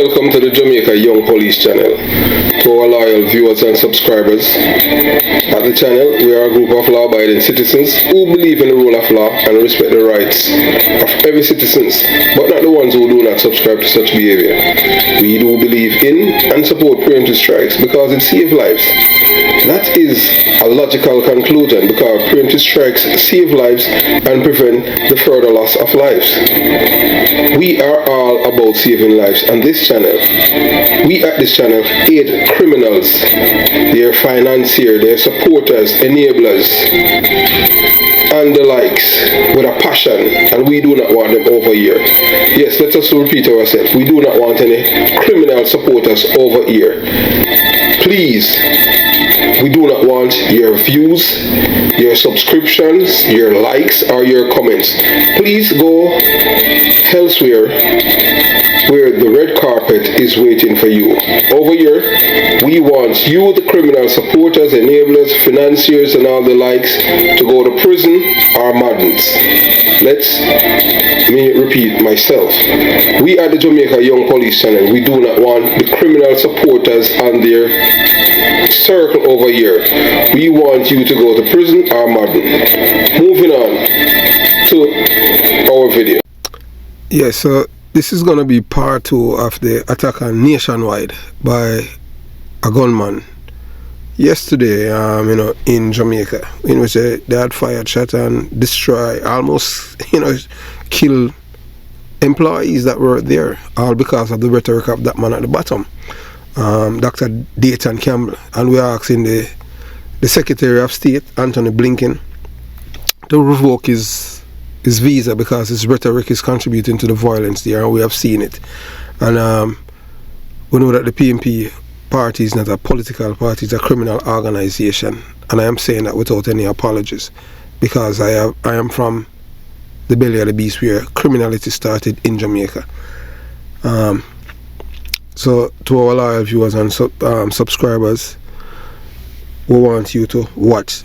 Welcome to the Jamaica Young Police channel. To our loyal viewers and subscribers, at the channel we are a group of law-abiding citizens who believe in the rule of law and respect the rights of every citizen, but not the ones who do not subscribe to such behavior. We do believe in and support preemptive strikes because it saves lives. That is a logical conclusion because preemptive strikes save lives and prevent the further loss of lives. We are all about saving lives on this channel. We at this channel aid criminals, their financiers, their supporters, enablers, and the likes with a passion, and we do not want them over here. Yes, let us repeat ourselves. We do not want any criminal supporters over here. Please, we do not want your views, your subscriptions, your likes, or your comments. Please go elsewhere where the red carpet is waiting for you. Over here, we want you, the criminal supporters, enablers, financiers, and all the likes, to go to prison or madness. Let me repeat myself. We at the Jamaica Young Police channel, we do not want the criminal supporters and their circle over here. We want you to go to prison or madden. Moving on to our video. Yes, so this is going to be part 2 of the attack on Nationwide by a gunman yesterday, in Jamaica, in which they had fired shot and destroy, almost, kill employees that were there, all because of the rhetoric of that man at the bottom, Dr. Dayton Campbell. And we are asking the Secretary of State, Anthony Blinken, to revoke his visa because his rhetoric is contributing to the violence there, and we have seen it. And we know that the PNP party is not a political party, it's a criminal organization, and I am saying that without any apologies because I am from the belly of the beast where criminality started in Jamaica. So to our loyal viewers and subscribers, we want you to watch.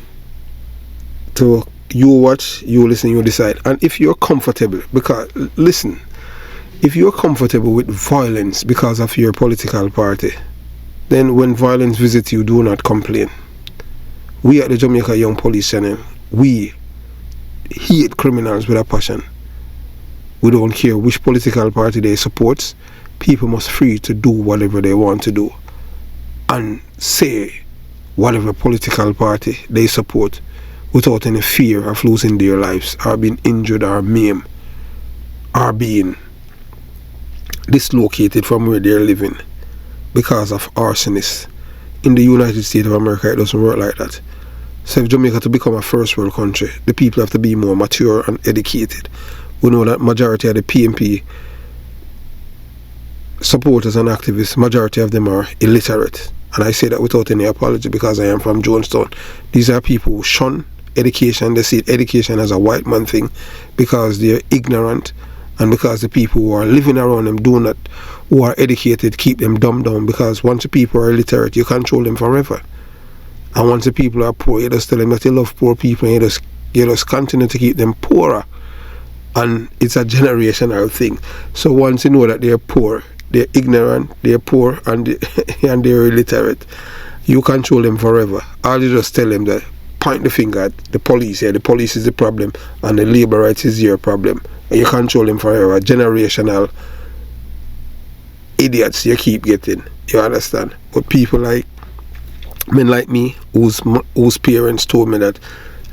You watch, you listen, you decide. And if you're comfortable, because listen, if you're comfortable with violence because of your political party, then when violence visits you, do not complain. We at the Jamaica Young Police channel, we hate criminals with a passion. We don't care which political party they support. People must free to do whatever they want to do and say whatever political party they support without any fear of losing their lives or being injured or maimed or being dislocated from where they're living because of arsonists. In the United States of America, it doesn't work like that. So if Jamaica to become a first world country, the people have to be more mature and educated. We know that majority of the PNP supporters and activists, majority of them are illiterate. And I say that without any apology because I am from Jonestown. These are people who shun education. They see education as a white man thing because they're ignorant, and because the people who are living around them who are educated, keep them dumbed down, because once the people are illiterate, you control them forever. And once the people are poor, you just tell them that you love poor people, and you just continue to keep them poorer. And it's a generational thing. So once you know that they're poor, they're ignorant, they're poor, and they're illiterate, you control them forever. Or you just tell them that, point the finger at the police. The police is the problem and the labor rights is your problem, and you control them forever. Generational idiots you keep getting, you understand? But people like men like me whose parents told me that,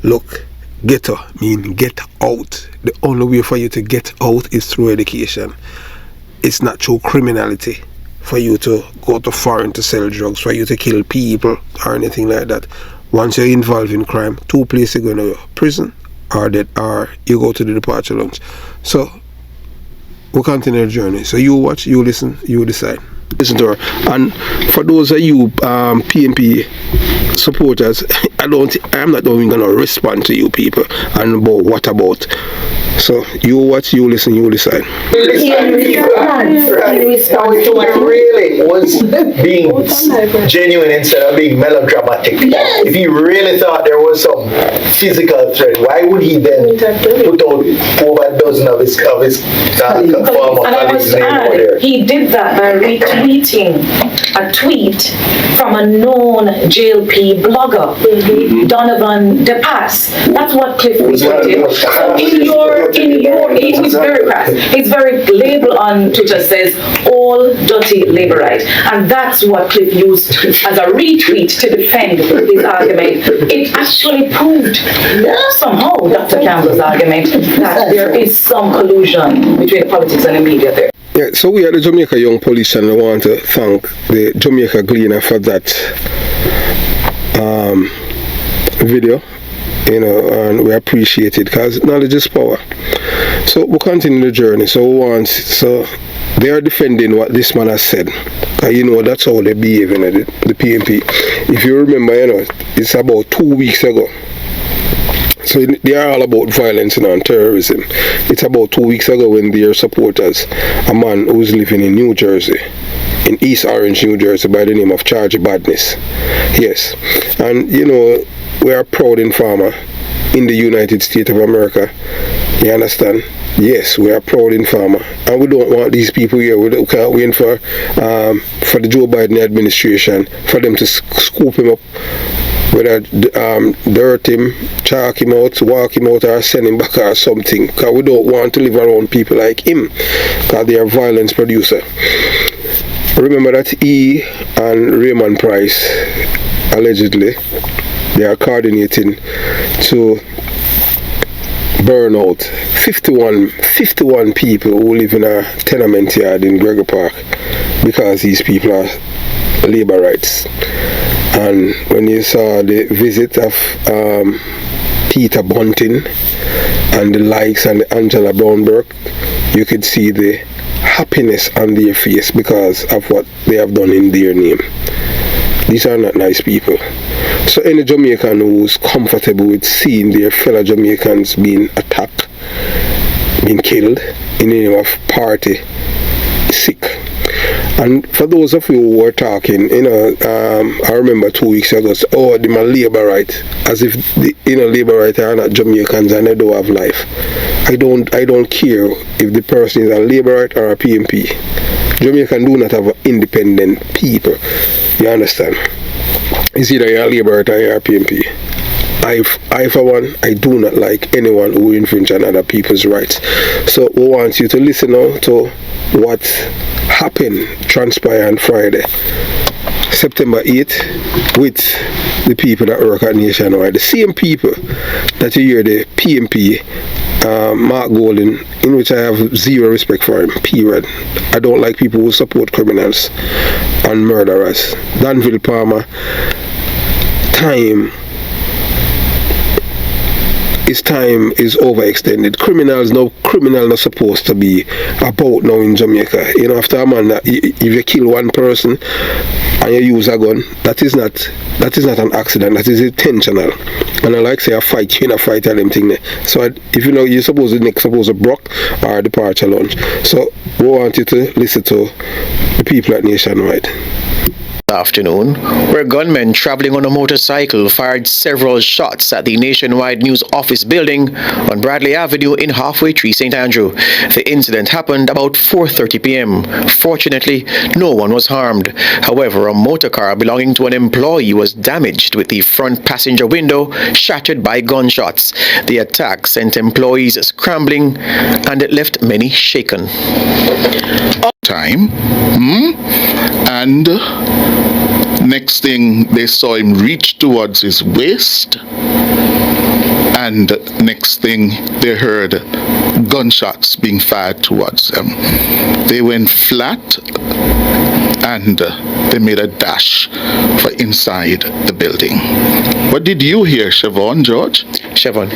look, ghetto mean get out. The only way for you to get out is through education. It's not through criminality for you to go to foreign to sell drugs, for you to kill people or anything like that. Once you're involved in crime, 2 places you're going to prison or you go to the departure lounge. So we'll continue the journey. So you watch, you listen, you decide. Listen to her. And for those of you PNP supporters, I'm not even going to respond to you people and about what about So you watch, you listen, you decide. Really was being genuine instead of being melodramatic. Yes. If he really thought there was some physical threat, why would he then put out over a dozen of his former colleagues' name over there? He did that by retweeting a tweet from a known JLP blogger, Donovan DePass. That's what Cliff retweeted. So he's very crass. His very label on Twitter says all dirty laborite, and that's what Cliff used as a retweet to defend his argument. It actually proved somehow Dr. Campbell's argument that there is some collusion between politics and the media there. Yeah, so we at the Jamaica Young Police and I want to thank the Jamaica Gleaner for that video, and we appreciate it because knowledge is power. So we'll continue the journey. So they are defending what this man has said. That's how they behave in the PNP. If you remember, it's about 2 weeks ago. So they are all about violence and terrorism. It's about 2 weeks ago when their supporters, a man who's living in New Jersey, in East Orange, New Jersey, by the name of Charge Badness. Yes. And we are proud informer in the United States of America. You understand? Yes, we are proud informer, and we don't want these people here. We can't wait for the Joe Biden administration for them to scoop him up, whether dirt him, chalk him out, walk him out, or send him back or something. Because we don't want to live around people like him, because they are violence producer. Remember that he and Raymond Price allegedly they are coordinating to burn out 51 people who live in a tenement yard in Gregory Park because these people are labor rights. And when you saw the visit of Peter Bunting and the likes and the Angela Brownberg, you could see the happiness on their face because of what they have done in their name. These are not nice people. So any Jamaican who's comfortable with seeing their fellow Jamaicans being attacked, being killed in the name of party, is sick. And for those of you who were talking, I remember 2 weeks ago, the man labor right, as if the labor right are not Jamaicans and they don't have life. I don't care if the person is a labor right or a PMP. Jamaican do not have independent people. You understand? It's either you're a labor right or you're a PMP. I for one, I do not like anyone who infringes on other people's rights. So we want you to listen now to what happened, transpired on Friday, September 8th, with the people that work at Nationwide. The same people that you hear the PMP, Mark Golden, in which I have zero respect for him, period. I don't like people who support criminals and murderers. Danville Palmer, his time is overextended. Criminals not supposed to be about now in Jamaica. After a man that if you kill one person and you use a gun, that is not an accident, that is intentional. And I like say a fight, you fight and them thing there. So if you're supposed to block or departure lunch. So we want you to listen to the people at Nationwide. Afternoon, where gunmen traveling on a motorcycle fired several shots at the Nationwide News office building on Bradley Avenue in Halfway Tree, St. Andrew. The incident happened about 4:30 p.m. Fortunately, no one was harmed. However, a motor car belonging to an employee was damaged, with the front passenger window shattered by gunshots. The attack sent employees scrambling and it left many shaken. Time, and next thing they saw him reach towards his waist, and next thing they heard gunshots being fired towards them. They went flat, and they made a dash for inside the building. What did you hear, Siobhan, George? Siobhan.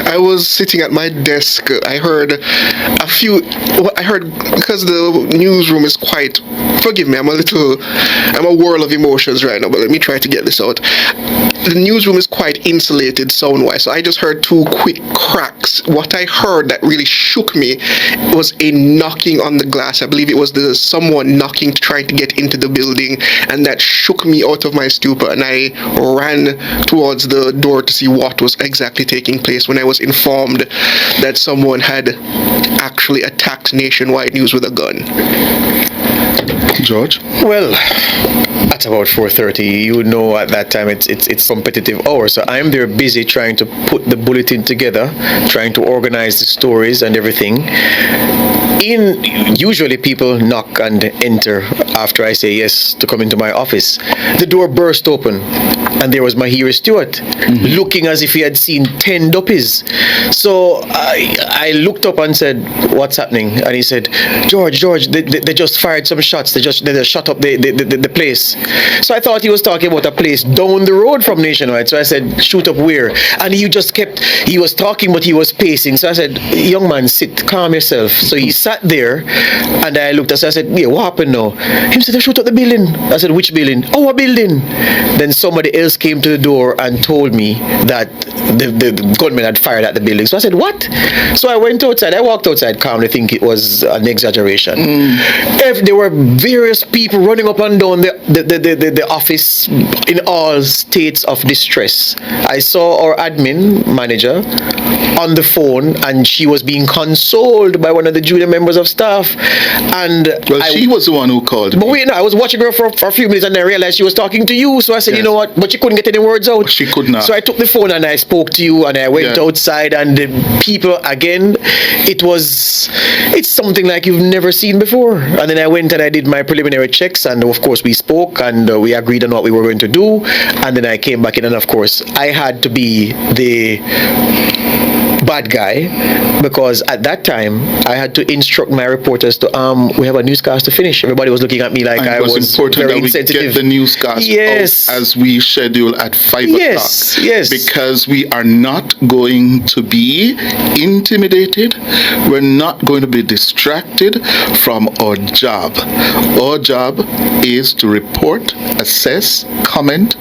I was sitting at my desk. I heard because the newsroom is quite, forgive me, I'm a whirl of emotions right now, but let me try to get this out. The newsroom is quite insulated sound-wise, so I just heard two quick cracks. What I heard that really shook me was a knocking on the glass. I believe it was someone knocking, trying to get into the building, and that shook me out of my stupor, and I ran towards the door to see what was exactly taking place when I was informed that someone had actually attacked Nationwide News with a gun. George? Well, at about 4:30, you know, at that time it's competitive hour, so I'm there busy trying to put the bulletin together, trying to organize the stories and everything. Usually people knock and enter after I say yes to come into my office. The door burst open, and there was Mahiri Stewart, looking as if he had seen 10 duppies. So I looked up and said, "What's happening?" And he said, George, they just fired some shots. They just shut up the place." So I thought he was talking about a place down the road from Nationwide. So I said, "Shoot up where?" And he was talking, but he was pacing. So I said, "Young man, sit, calm yourself." So he sat there, and I looked at him. I said, "Yeah, what happened now?" He said, "They shoot up the building." I said, "Which building?" "Our building." Then somebody else came to the door and told me that the gunmen had fired at the building. So I said, "What?" So I went outside. I walked outside calmly, think it was an exaggeration. If there were various people running up and down the office in all states of distress. I saw our admin manager on the phone, and she was being consoled by one of the junior members of staff. And she was the one who called. But wait, no, I was watching her for a few minutes, and I realized she was talking to you. So I said, "You know what?" But she couldn't get any words out. She could not. So I took the phone and I spoke to you, and I went outside, and the people again. It's something like you've never seen before. And then I went and I did my preliminary checks, and of course we spoke, and we agreed on what we were going to do. And then I came back in, and of course I had to be the bad guy, because at that time I had to instruct my reporters to we have a newscast to finish. Everybody was looking at me like I was important very that insensitive. we get the newscast out as we schedule at 5 o'clock. Yes. Because we are not going to be intimidated. We're not going to be distracted from our job. Our job is to report, assess, comment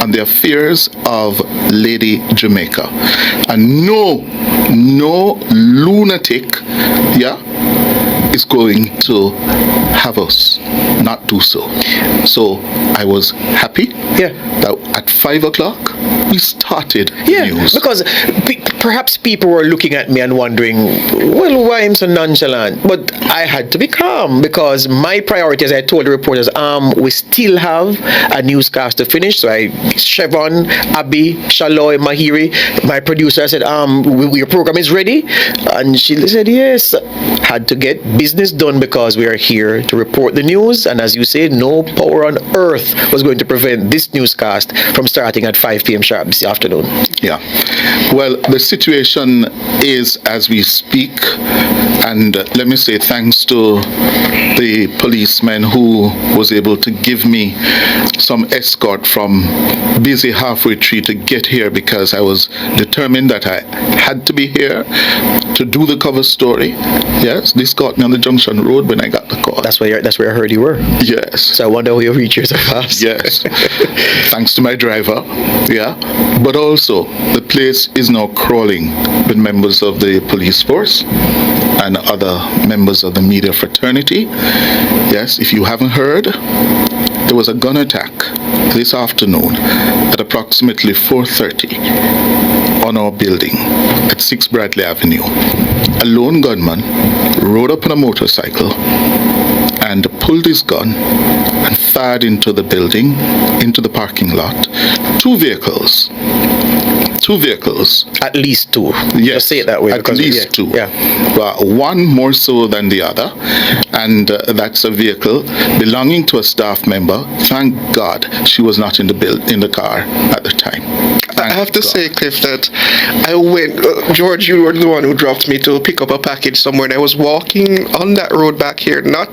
on the affairs of Lady Jamaica. And no lunatic, is going to have us not do so. So I was happy that at 5 o'clock we started the news. Because perhaps people were looking at me and wondering, well, why am I so nonchalant? But I had to be calm, because my priority, as I told the reporters, we still have a newscast to finish. So Siobhan, Abby, Shaloy, Mahiri, my producer, I said, your program is ready? And she said, yes. Had to get business done, because we are here to report the news. And as you say, no power on earth was going to prevent this newscast from starting at 5 p.m. sharp this afternoon. Yeah. Well, the situation is as we speak, and let me say thanks to the policeman who was able to give me some escort from busy halfway tree to get here, because I was determined that I had to be here to do the cover story. Yes, this caught me on the Junction Road when I got the call. That's where I heard you were. Yes. So I wonder how you reached here so fast. Yes. Thanks to my driver. Yeah. But also, the place is now crawling with members of the police force and other members of the media fraternity. Yes, if you haven't heard, there was a gun attack this afternoon at approximately 4:30 on our building at 6 Bradley Avenue. A lone gunman rode up on a motorcycle and pulled his gun and fired into the building, into the parking lot. Two vehicles. At least two. Yes. Just say it that way. At least two. Yeah. One more so than the other. And that's a vehicle belonging to a staff member. Thank God she was not in the car at the time. have to say, Cliff, that I went, George, you were the one who dropped me to pick up a package somewhere, and I was walking on that road back here, not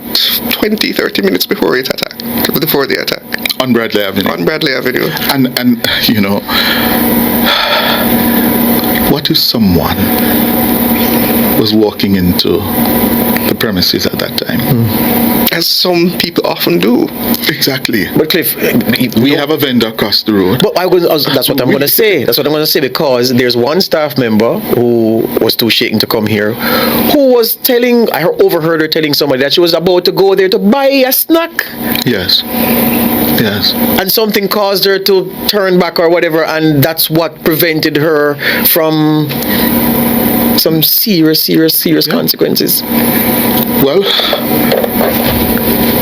20, 30 minutes before the attack. On Bradley Avenue. On Bradley Avenue. And you know, what if someone was walking into the premises at that time? As some people often do. Exactly. But Cliff, We have a vendor across the road. But that's what I'm going to say. That's what I'm going to say, because there's one staff member who was too shaken to come here, who was I overheard her telling somebody that she was about to go there to buy a snack. Yes. Yes. And something caused her to turn back or whatever, and that's what prevented her from some serious consequences. Well,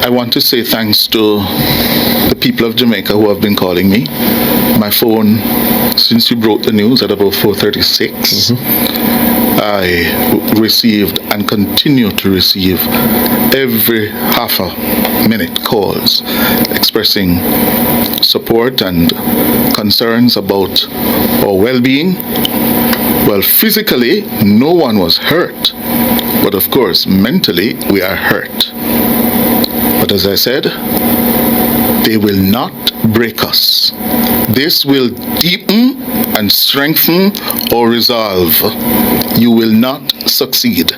I want to say thanks to the people of Jamaica who have been calling me. My phone, since you broke the news at about 4:36, I received and continue to receive every half a minute calls expressing support and concerns about our well-being. Well, physically, no one was hurt, but of course, mentally, we are hurt. But as I said, they will not break us. This will deepen and strengthen our resolve. You will not succeed.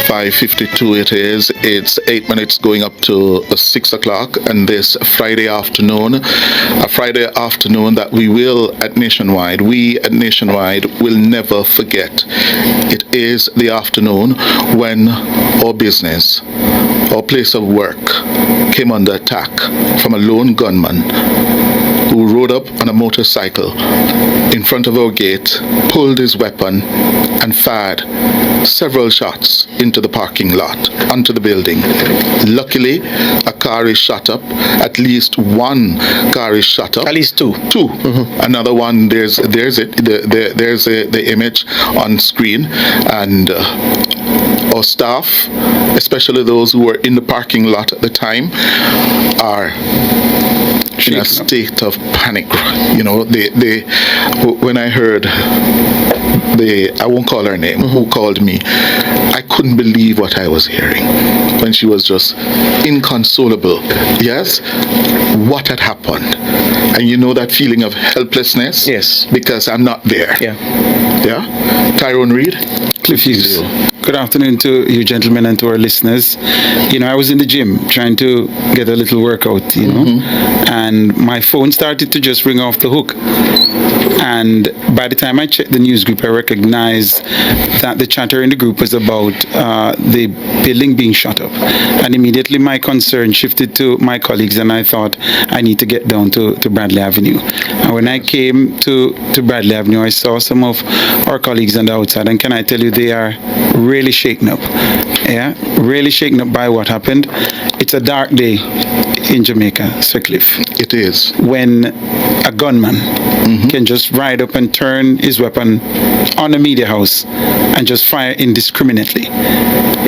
5:52 it is. It's 8 minutes going up to 6 o'clock, and this Friday afternoon, a Friday afternoon that we at Nationwide will never forget. It is the afternoon when our business, our place of work, came under attack from a lone gunman who rode up on a motorcycle in front of our gate, pulled his weapon, and fired several shots into the parking lot, onto the building. Luckily, a car is shot up. At least one car is shot up. At least two. Another one, there's the image on screen, and our staff, especially those who were in the parking lot at the time, are in a state of panic. You know, when I heard I won't call her name, who called me, I couldn't believe what I was hearing when she was just inconsolable. Yes, what had happened? And you know that feeling of helplessness? Yes. Because I'm not there. Yeah. Yeah? Tyrone Reed? Cliff Hughes. Good afternoon to you gentlemen and to our listeners. You know, I was in the gym trying to get a little workout, you know, and my phone started to just ring off the hook. And by the time I checked the news group, I recognized that the chatter in the group was about the building being shut up. And immediately my concern shifted to my colleagues, and I thought I need to get down to Bradley Avenue. And when I came to Bradley Avenue, I saw some of our colleagues on the outside, and can I tell you, they are really shaken up. Yeah, really shaken up by what happened. It's a dark day in Jamaica, Sir Cliff. It is. When a gunman can just ride up and turn his weapon on a media house and just fire indiscriminately.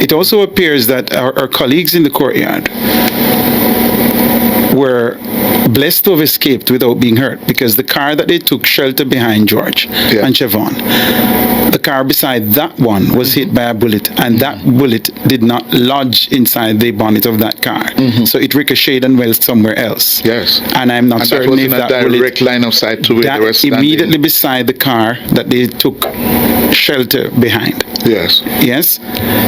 It also appears that our colleagues in the courtyard were blessed to have escaped without being hurt, because the car that they took shelter behind, George and Siobhan, the car beside that one was hit by a bullet, and that bullet did not lodge inside the bonnet of that car. So it ricocheted and went somewhere else. Yes. And I'm not certain if that bullet... direct line of sight to where they were standing. Immediately beside the car that they took shelter behind. Yes. Yes.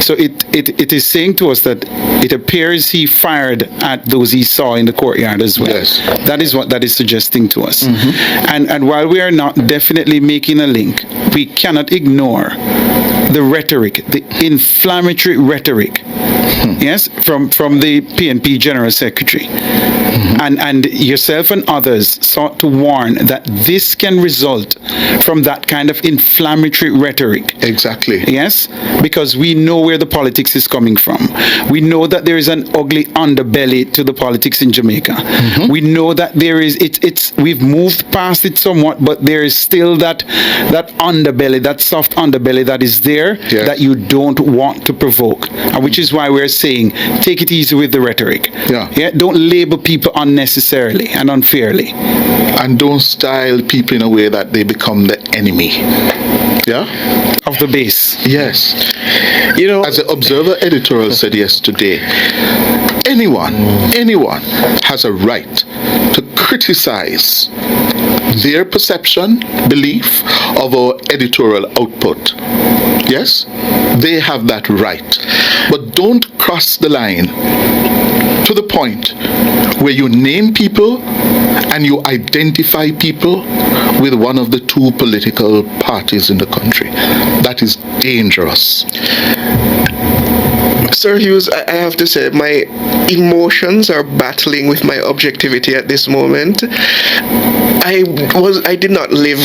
So it is saying to us that it appears he fired at those he saw in the courtyard as well. Yes. That is what that is suggesting to us. And while we are not definitely making a link, we cannot ignore the rhetoric, the inflammatory rhetoric, yes, from the PNP General Secretary. And yourself and others sought to warn that this can result from that kind of inflammatory rhetoric. Exactly. Yes, because we know where the politics is coming from. We know that there is an ugly underbelly to the politics in Jamaica. We know that there is, we've moved past it somewhat, but there is still that underbelly, that soft underbelly that is there that you don't want to provoke. And which is why we're saying, take it easy with the rhetoric. Yeah. Don't label people unnecessarily and unfairly. And don't style people in a way that they become the enemy. Yeah? Of the base. Yes. You know, As the Observer editorial said yesterday, anyone has a right to criticize their perception, belief of our editorial output. Yes? They have that right. But don't cross the line to the point where you name people and you identify people with one of the two political parties in the country. That is dangerous. Sir Hughes, I have to say, my emotions are battling with my objectivity at this moment. I did not live,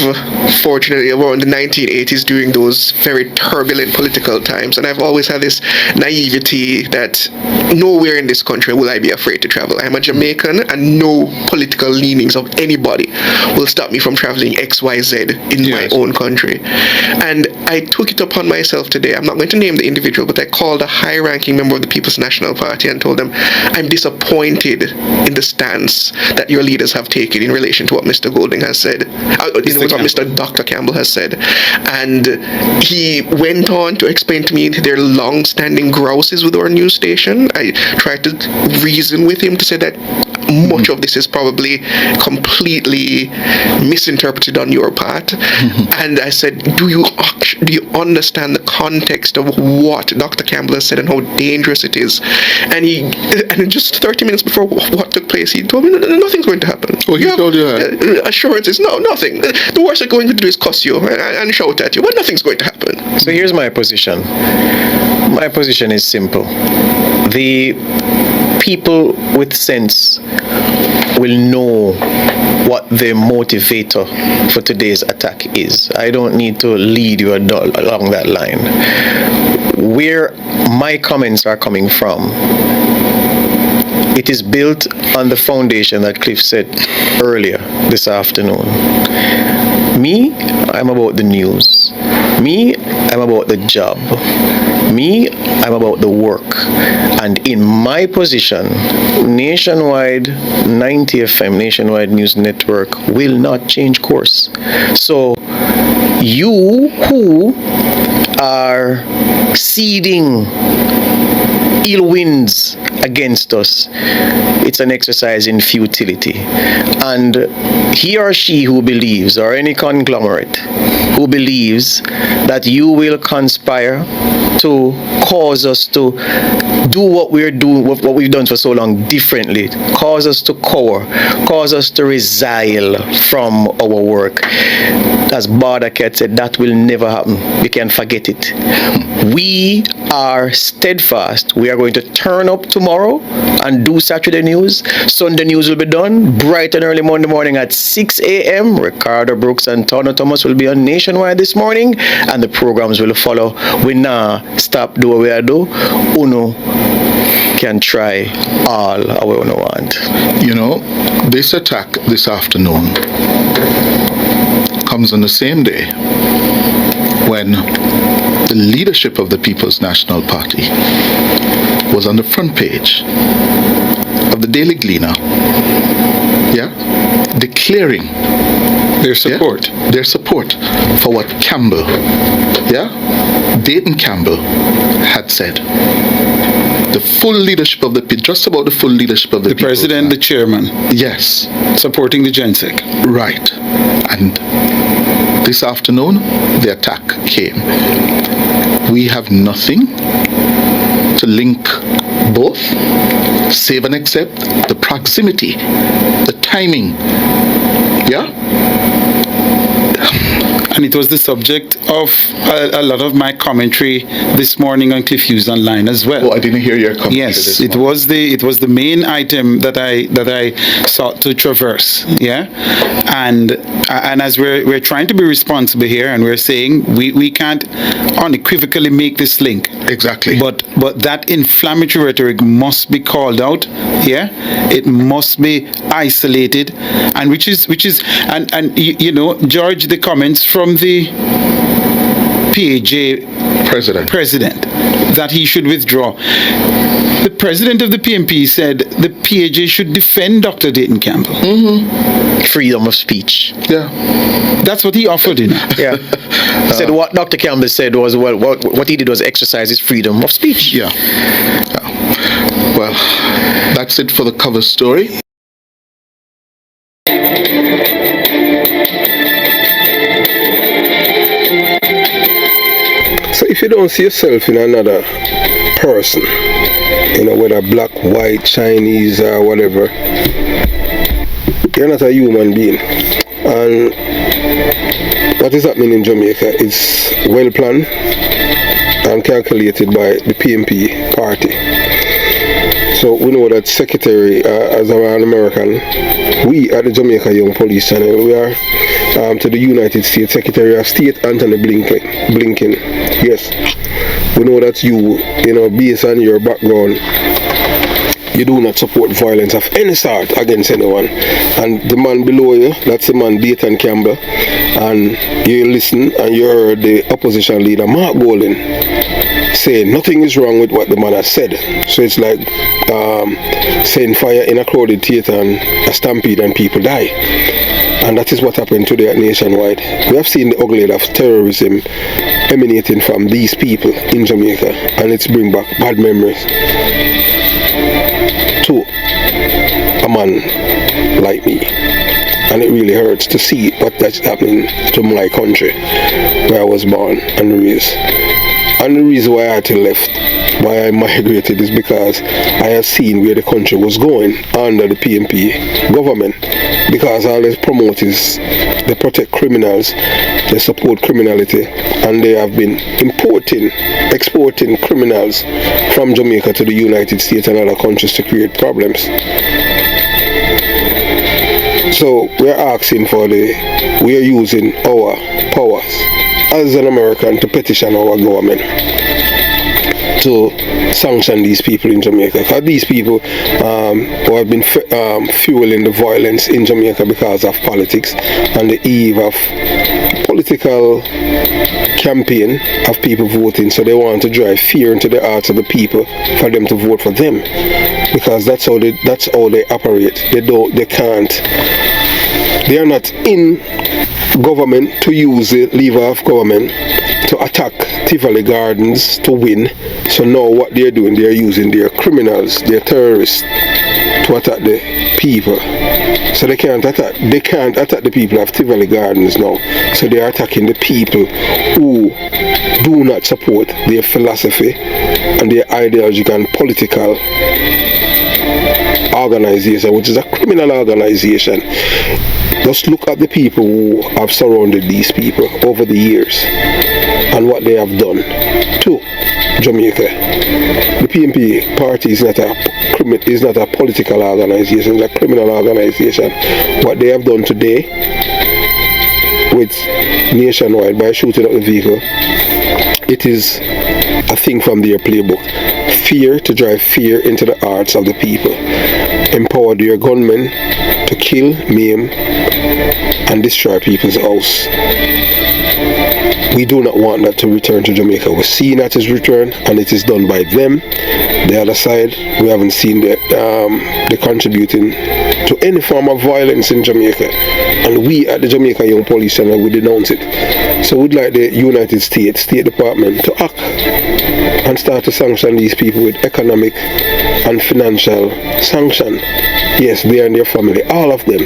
fortunately, around the 1980s during those very turbulent political times, and I've always had this naivety that nowhere in this country will I be afraid to travel. I'm a Jamaican, and no political leanings of anybody will stop me from traveling XYZ in my own country. And I took it upon myself today. I'm not going to name the individual, but I called a high-ranking member of the People's National Party and told them, I'm disappointed in the stance that your leaders have taken in relation to what Mr. Golding has said, what Mr. Dr. Campbell has said. And he went on to explain to me their long-standing grouses with our news station. I tried to reason with him to say that much of this is probably completely misinterpreted on your part. And I said, do you understand the context of what Dr. Campbell has said and how dangerous it is? And just 30 minutes before what took place, he told me, nothing's going to happen. Oh, he told you that? Assurances, no, nothing. The worst they're going to do is cuss you and shout at you, but nothing's going to happen. so here's my position. My position is simple. The people with sense will know what the motivator for today's attack is. I don't need to lead you along that line. Where my comments are coming from, it is built on the foundation that Cliff said earlier this afternoon. Me, I'm about the news. Me, I'm about the job. Me, I'm about the work. And in my position, Nationwide 90 FM, Nationwide News Network will not change course. So you who are seeding ill winds against us, it's an exercise in futility. And he or she who believes, or any conglomerate who believes that you will conspire to cause us to do what we're doing, what we've done for so long differently, cause us to cower, cause us to resile from our work. As Bardaket said, that will never happen. You can forget it. We are steadfast. We are going to turn up tomorrow and do Saturday news. Sunday news will be done bright and early Monday morning at 6 a.m. Ricardo Brooks and Tony Thomas will be on Nationwide this morning, and the programs will follow. We now stop do what we do. Uno can try all our own want. You know, this attack this afternoon comes on the same day when the leadership of the People's National Party was on the front page of the Daily Gleaner, declaring Their support. Their support for what Campbell, Dayton Campbell had said. The full leadership of just about the full leadership of the The president, the chairman. Yes. Supporting the GenSec. Right. And this afternoon, the attack came. We have nothing to link both, save and except the proximity, the timing. And it was the subject of a lot of my commentary this morning on Cliff Hughes Online as well. Oh, I didn't hear your commentary. Yes, it was the main item that I sought to traverse. And as we're trying to be responsible here, and we're saying we can't unequivocally make this link. Exactly. But that inflammatory rhetoric must be called out. It must be isolated, and which is you know, George, the comments from the PAJ President. That he should withdraw. The president of the PMP said the PAJ should defend Dr. Dayton Campbell. Freedom of speech. Yeah. That's what he offered, you know. Yeah. Said what Dr. Campbell said was, well, what he did was exercise his freedom of speech. Yeah. Well, that's it for the cover story. So if you don't see yourself in another person, you know, whether black, white, Chinese, or whatever, you're not a human being. And what is happening in Jamaica is well planned and calculated by the PMP party. So we know that Secretary, as an American, we at the Jamaica Young Police Channel, we are to the United States Secretary of State Anthony Blinken. Yes, we know that you know, based on your background, you do not support violence of any sort against anyone. And the man below you, that's the man Dayton Campbell, and you listen and you heard the opposition leader Mark Golden saying nothing is wrong with what the man has said. So it's like saying fire in a crowded theater and a stampede and people die. And that is what happened today at Nationwide. We have seen the ugly of terrorism emanating from these people in Jamaica, and it's bring back bad memories to a man like me. And it really hurts to see what that's happening to my country where I was born and raised. And the reason why I had to left, why I migrated, is because I have seen where the country was going under the PMP government. Because all they promote is they protect criminals, they support criminality, and they have been exporting criminals from Jamaica to the United States and other countries to create problems. So we're asking we are using our powers as an American to petition our government to sanction these people in Jamaica. Because these people who have been fueling the violence in Jamaica because of politics and the eve of political campaign of people voting, so they want to drive fear into the hearts of the people for them to vote for them, because that's how they operate. They are not in government to use the lever of government to attack Tivoli Gardens to win. So now what they're doing, they're using their criminals, their terrorists to attack the people. So they can't attack the people of Tivoli Gardens now. So they are attacking the people who do not support their philosophy and their ideological and political organization, which is a criminal organization. Just look at the people who have surrounded these people over the years and what they have done to Jamaica. The PMP party is not a political organization, it's a criminal organization. What they have done today with Nationwide by shooting up the vehicle, it is a thing from their playbook. Fear, to drive fear into the hearts of the people. Empower their gunmen to kill, maim, and destroy people's house. We do not want that to return to Jamaica. We're seeing that is returned, and it is done by them. The other side, we haven't seen the contributing to any form of violence in Jamaica. And we at the Jamaica Young Police Channel, we denounce it. So we'd like the United States State Department to act and start to sanction these people with economic and financial sanction. Yes, they and their family, all of them.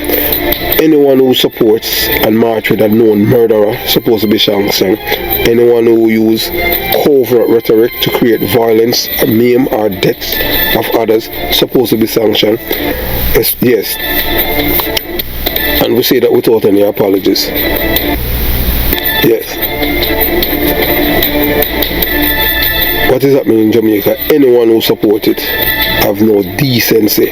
Anyone who supports and march with a known murderer supposed to be sanctioned. Anyone who use covert rhetoric to create violence, maim or deaths of others supposed to be sanctioned. Yes. And we say that without any apologies. Yes. What is happening in Jamaica? Anyone who supports it have no decency,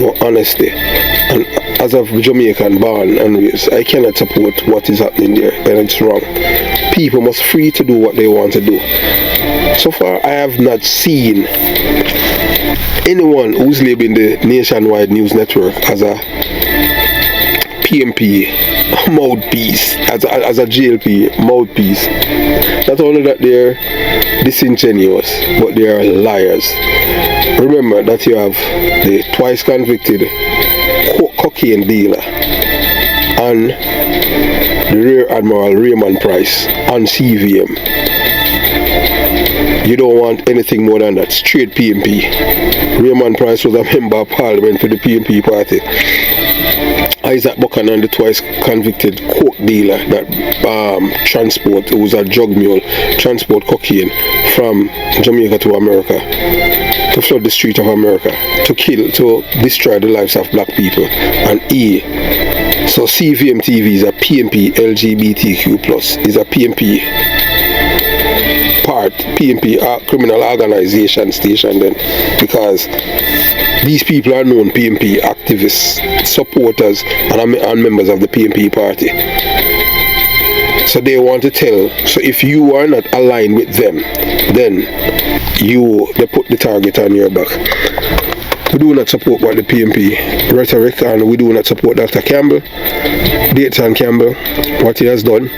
no honesty. And as a Jamaican born and raised, I cannot support what is happening there, and it's wrong. People must free to do what they want to do. So far, I have not seen anyone who's labeling the Nationwide News Network as a PMP mouthpiece, as a JLP mouthpiece. Not only that, they're disingenuous, but they are liars. Remember that you have the twice convicted cocaine dealer and the Rear Admiral Raymond Price on CVM. You don't want anything more than that. Straight PMP. Raymond Price was a member of parliament for the PMP party. Isaac Buchanan, the twice convicted coke dealer that transport, who was a drug mule, transport cocaine from Jamaica to America, to flood the street of America, to kill, to destroy the lives of black people. And so CVM TV is a PMP LGBTQ+, is a PMP part, PMP criminal organization station then, because these people are known PMP activists, supporters, and members of the PMP party. So they want to tell, so if you are not aligned with them, then they put the target on your back. We do not support what the PMP rhetoric, and we do not support Dr. Campbell, Dayton Campbell, what he has done.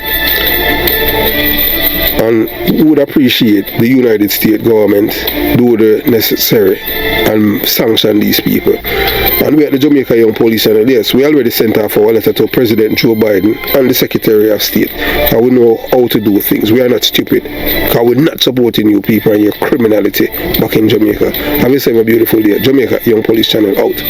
And we would appreciate the United States government do the necessary and sanction these people. And we at the Jamaica Young Police Channel, yes, we already sent off our letter to President Joe Biden and the Secretary of State. And we know how to do things. We are not stupid. Because we're not supporting you people and your criminality back in Jamaica. Have yourself a beautiful day. Jamaica Young Police Channel out.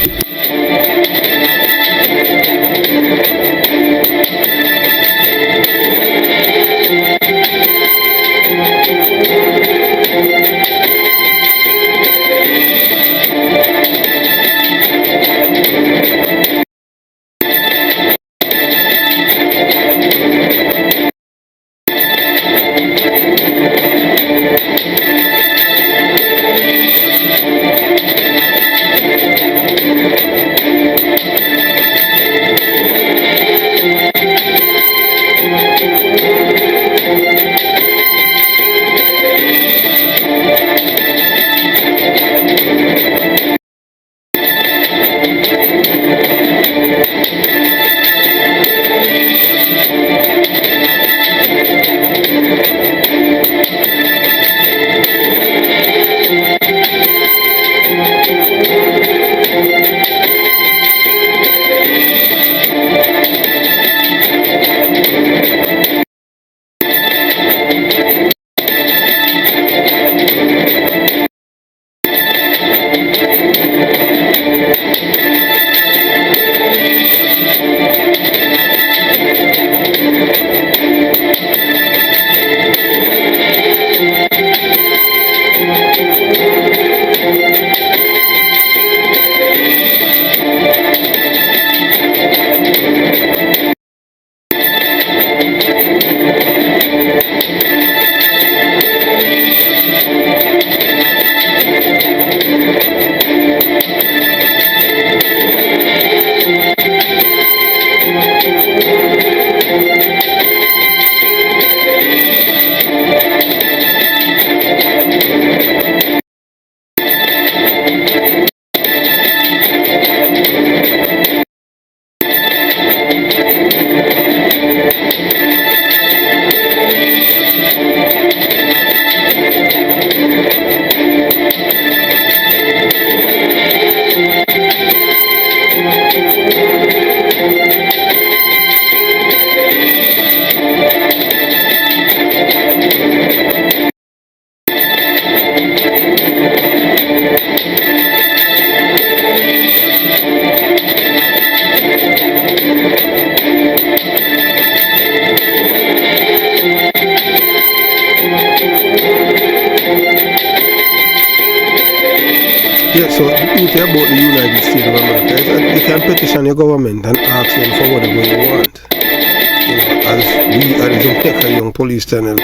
Yeah, so the beauty about the United States of America is that you can petition your government and ask them for whatever you want. You know, as we at the Jamaica Young Police Channel,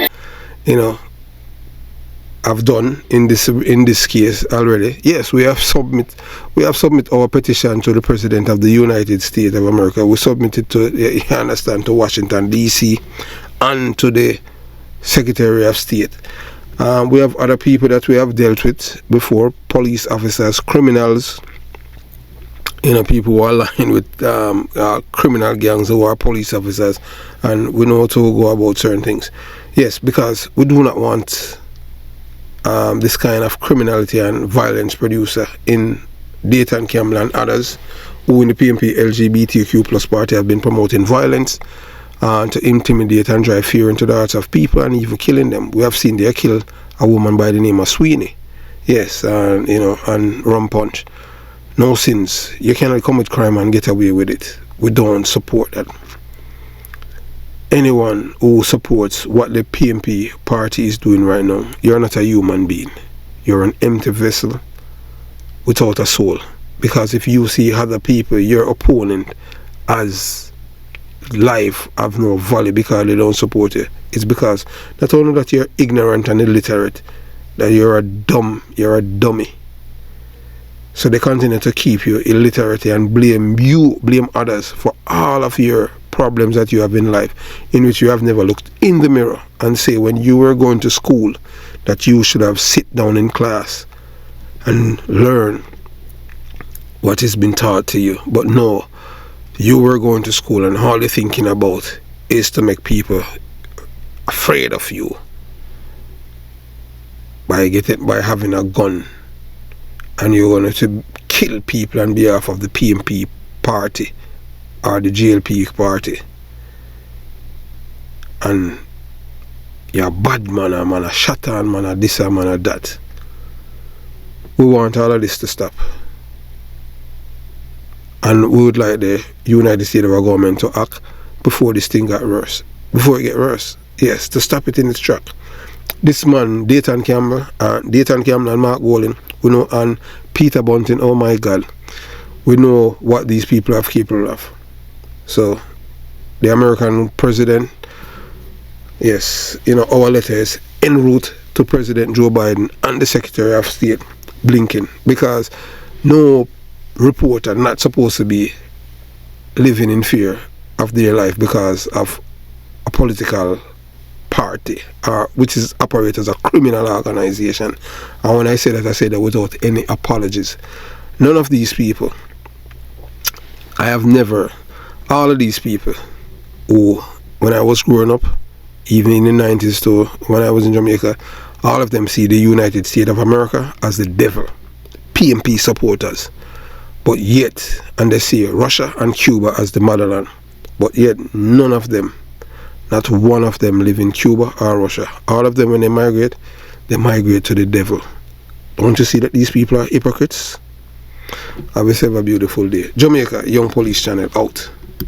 you know, have done in this case already. Yes, we have submit our petition to the President of the United States of America. We submitted to, you understand, to Washington DC and to the Secretary of State. We have other people that we have dealt with before, police officers, criminals, you know, people who are aligned with criminal gangs who are police officers, and we know how to go about certain things. Yes, because we do not want this kind of criminality and violence producer in Dayton, Campbell and others who in the PMP LGBTQ plus party have been promoting violence to intimidate and drive fear into the hearts of people and even killing them. We have seen they kill a woman by the name of Sweeney. Yes, and rum punch. No sins. You cannot commit crime and get away with it. We don't support that. Anyone who supports what the PMP party is doing right now, you're not a human being. You're an empty vessel without a soul. Because if you see other people, your opponent, as life have no value because they don't support you, it's because not only that you're ignorant and illiterate, that you're a dummy. So they continue to keep you illiterate and blame others for all of your problems that you have in life, in which you have never looked in the mirror and say when you were going to school that you should have sit down in class and learn what has been taught to you. But no, you were going to school and all you're thinking about is to make people afraid of you by having a gun, and you're going to kill people on behalf of the PMP party or the JLP party, and you're a bad man, a shaitan man, a this, a man, a that. We want all of this to stop, and we would like the United States of our government to act before this thing got worse. Before it get worse, yes, to stop it in its track. This man, Dayton Campbell and Mark Golding, we know, and Peter Bunting, oh my God, we know what these people are capable of. So, the American president, yes, our letter is en route to President Joe Biden and the Secretary of State, Blinken, because no reporter not supposed to be living in fear of their life because of a political party, which is operate as a criminal organization. And when I say that, I say that without any apologies. None of these people, all of these people who, when I was growing up, even in the 90s too, when I was in Jamaica, all of them see the United States of America as the devil, PMP supporters. But yet, and they see Russia and Cuba as the motherland. But yet, none of them, not one of them live in Cuba or Russia. All of them, when they migrate to the devil. Don't you see that these people are hypocrites? Have yourself a beautiful day. Jamaica Young Police Channel out.